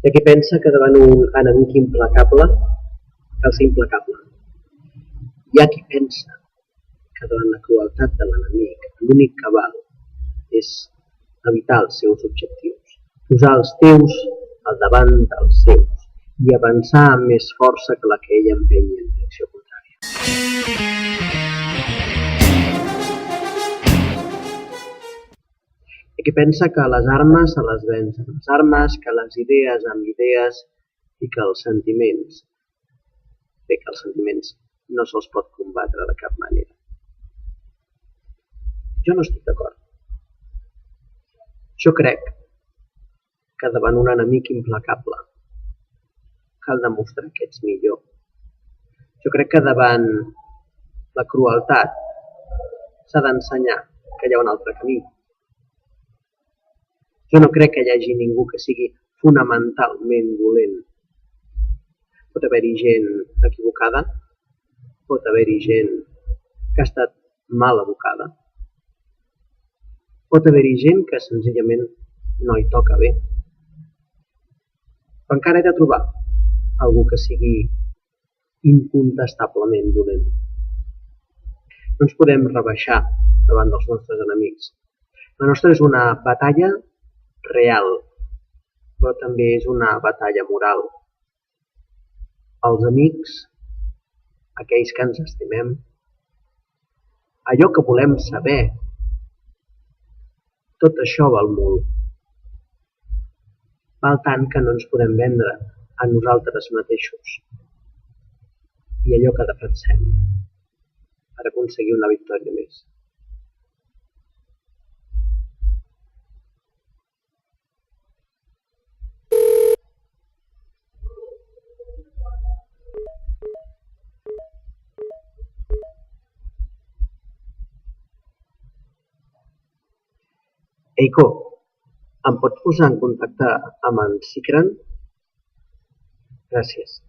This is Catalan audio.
Hi ha qui pensa que davant un enemic implacable cal ser implacable. Hi ha qui pensa que davant la crueltat de l'enemic l'únic que val és evitar els seus objectius, posar els teus al davant dels seus i avançar amb més força que la que ell empenya en direcció contrària. Hi ha qui pensa que les armes se les venç amb les armes, que les idees amb idees i que els sentiments, no se'ls pot combatre de cap manera. Jo no estic d'acord. Jo crec que davant un enemic implacable cal demostrar que ets millor. Jo crec que davant la crueltat s'ha d'ensenyar que hi ha un altre camí. Jo no crec que hi hagi ningú que sigui fonamentalment dolent. Pot haver-hi gent equivocada, pot haver-hi gent que ha estat mal educada, pot haver-hi gent que senzillament no hi toca bé. Però encara he de trobar algú que sigui incontestablement dolent. No ens podem rebaixar davant dels nostres enemics. La nostra és una batalla real, però també és una batalla moral. Els amics, aquells que ens estimem, allò que volem saber, tot això val molt. Val tant que no ens podem vendre a nosaltres mateixos i allò que defensem per aconseguir una victòria més. Eiko, em pots posar en contacte amb en Sikran? Gràcies.